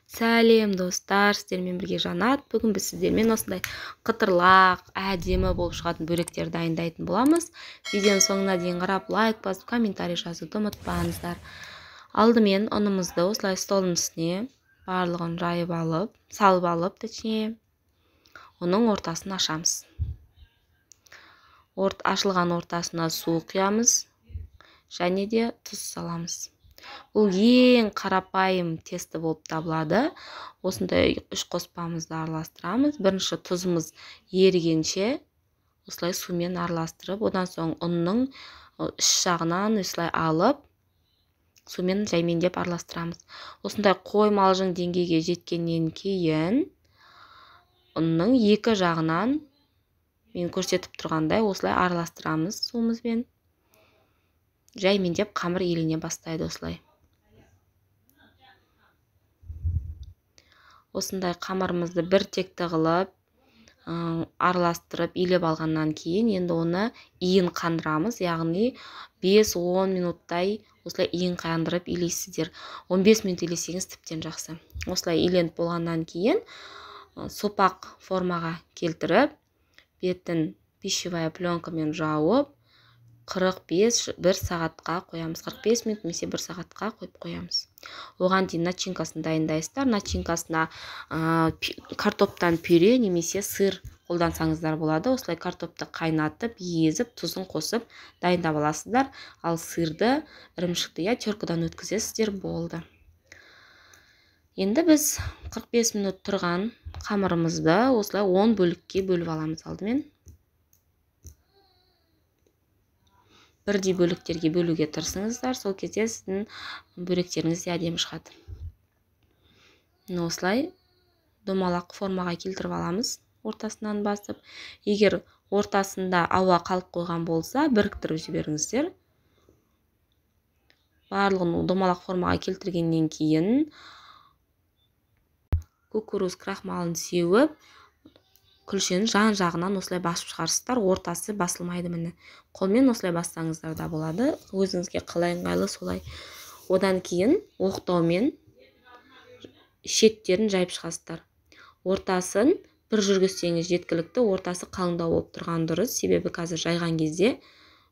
Сәлем достар, сіздермен бірге Жанат. Бүгін біз сіздермен осындай қытырлақ, әдемі болып шығатын бөректер дайындайтын боламыз. Видеоның соңына дейін қарап, лайк басып, комментарий жазуды ұмытпаңыздар. Алдымен ұнымызды осылай столдың үстіне барлығын жайып алып, салып алып, оның ортасын ашамыз. Ашылған ортасына су құямыз және де тұз саламыз. Бұл ең қарапайым тесті болып табылады. Осындай үш қоспамызды араластырамыз. Бірінші тұзымыз ерігенше осылай сумен араластырып, одан соң ұнның іш жағынан осылай алып, сумен жаймендеп араластырамыз. Осындай қоймалжың деңгейге жеткеннен кейін ұнның екі жағынан мен көрсетіп тұрғандай осылай араластырамыз суымызбен. Жаймендеп қамыр илене бастайды осылай. Осындай қамырымызды бір текті қылып, араластырып, илеп алғаннан кейін, енді оны иін қандырамыз, яғни 5-10 минуттай осылай иін қандырып илейсіздер. 15 минут илесеңіз тіптен жақсы. Осылай иленіп болғаннан кейін, сопақ формаға келтіріп, бетін пищевая пленкамен жауып, 45-1 сағатқа қоямыз. 45 минут немесе 1 сағатқа қойып қоямыз. Оған дейін начинкасын дайындайсыздар. Начинкасына картоптан пюре немесе сыр қолдансаңыздар болады. Осылай картопты қайнатып, езіп, тұзын қосып дайындап аласыздар. Ал сырды ірімшікті теркадан өткізесіздер, болды. Енді біз 45 минут тұрған қамырымызды осылай 10 бөлікке бөліп аламыз алдымен. Бірдей бөліктерге бөлуге тырысыңыздар, сол кезде сіздің бөректеріңіз де әдемі шығады. Осылай домалақ формаға келтіріп аламыз ортасынан басып. Егер ортасында ауа қалып қойған болса, біріктіріп жіберіңіздер. Барлығын домалақ формаға келтіргеннен кейін кукуруз крахмалын сеуіп, күлшенің жан жағынан осылай басып шығарсыздар, ортасы басылмайды міне. Қолмен осылай бассаңыздар да болады, өзіңізге қалай ыңғайлы солай. Одан кейін оқтаумен шеттерін жайып шығасыздар. Ортасын бір жүргізсеңіз жеткілікті, ортасы қалыңдау болып тұрған дұрыс, себебі қазір жайған кезде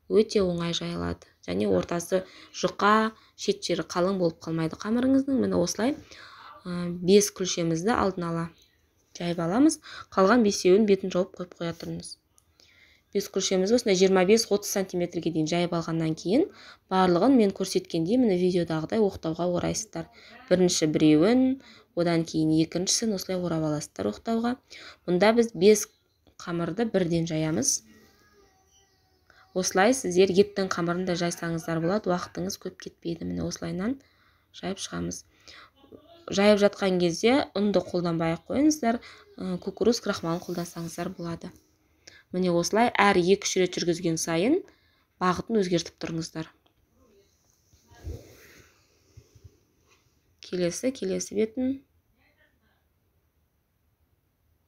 өте оңай жайылады. Және ортасы жұқа, шет жері қалың болып қалмайды қамырыңыздың. Міне осылай 5 күлшемізді алдын ала жайып аламыз. Қалған 5-еуін бетін жауып қойып қоя тұрыңыз. 5 күлшемізді осындай 25-30 сантиметрге дейін жайып алғаннан кейін, барлығын мен көрсеткендей міне видеодағыдай оқтауға орайсыздар. Бірінші біреуін, одан кейін екіншісін осылай орап аласыздар оқтауға. Мұнда біз 5 қамырды бірден жаямыз. Осылай сіздер еттің қамырын да жайсаңыздар болады, уақытыңыз көп кетпейді. Міне осылайнан жайып шығамыз. Жайып жатқан кезде ұнды қолданбай қойыңыздар, кукуруз крахмалын қолдансаңыздар болады. Міне осылай әр 2-3 рет жүргізген сайын бағытын өзгертіп тұрыңыздар. Келесі бетін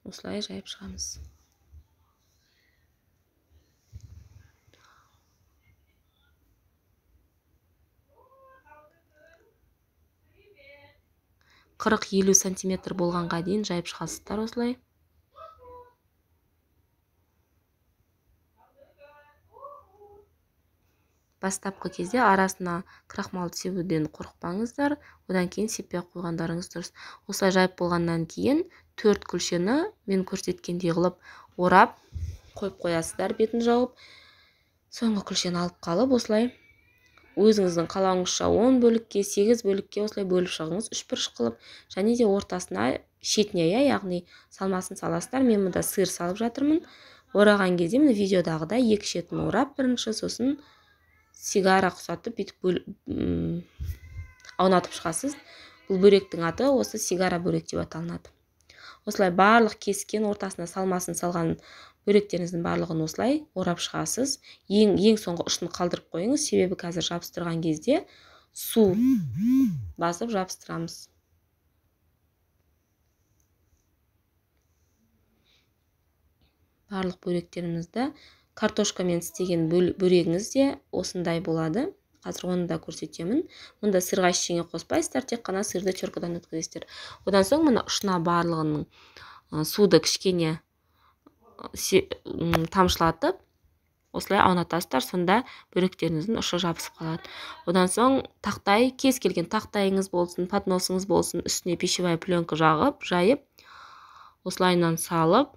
осылай жайып шығамыз. «40-50 сантиметр болғанға дейін жайып шығасыздар осылай. Бастапқы кезде арасына крахмалды себуден қорықпаңыздар, одан кейін сеппей қойғандарыңыз дұрыс. Осылай жайып болғаннан кейін 4 күлшені мен көрсеткендей қылып орап қойып қоясыздар бетін жауып. Соңғы күлшені алып қалып осылай өзіңіздің қалауыңызша 10 бөлікке, 8 бөлікке осылай бөліп шығыңыз, 3-1 қылып, және де ортасына шетіне, яғни салмасын саласыздар. Мен мұнда сыр салып жатырмын. Ораған кезде міне видеодағыдай 2 шетін орап, бірінші сосын сигара құсатып, аунатып шығасыз. Бұл бөректің аты осы сигара бөрек деп аталынады. Осылай барлық кескен ортасына салмасын салған бөректеріңіздің барлығын осылай орап шығасыз. Ең соңғы ұшын қалдырып қойыңыз, себебі қазір жабыстырған кезде су басып жабыстырамыз. Барлық бөректерімізді картошкамен істеген бөрегіңіз де осындай болады. қазір оны да көрсетемін. Мұнда сырға ештеңе қоспайсыздар, тек қана сырды теркадан өткізесіздер. Одан соң мына ұшына барлығының суды кішкене тамшылатып осылай аунатасыздар, сонда бөректеріңіздің ұшы жабысып қалады. Одан соң тақтай, кез келген тақтайыңыз болсын, подносыңыз болсын, үстіне пищевая пленка жайып, осылайынан салып,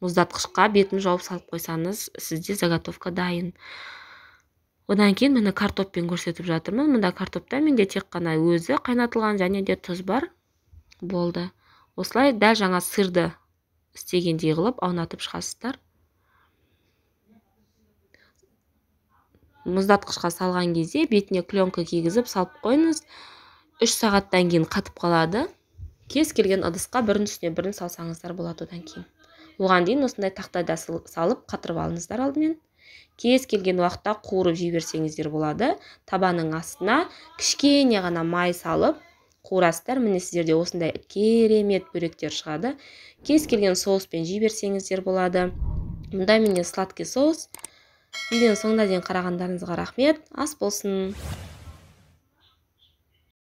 мұздатқышқа бетін жауып салып қойсаңыз, сізде заготовка дайын. Одан кейін мені картоппен көрсетіп жатырмын. Мұнда картопта менде тек қана өзі қайнатылған және де тұз бар. Болды. Осылай дәл жаңа сырды істегендей қылып аунатып шығасыздар. Мұздатқышқа салған кезде бетіне пленка кигізіп салып қойыңыз. 3 сағаттан кейін қатып қалады. Кез келген ыдысқа бірін үстіне бірін салсаңыздар болады одан кейін. Оған дейін осындай тақтайда салып қатырып алыңыздар алдымен. Кез келген уақытта қуырып жіберсеңіздер болады. Табаның астына кішкене ғана май салып қуырасыздар. Міне сіздерде осындай керемет бөректер шығады. Кез келген соуспен жіберсеңіздер болады. Мұнда менде сладкий соус. Видеоның соңына дейін қарағандарыңызға рахмет. Ас болсын.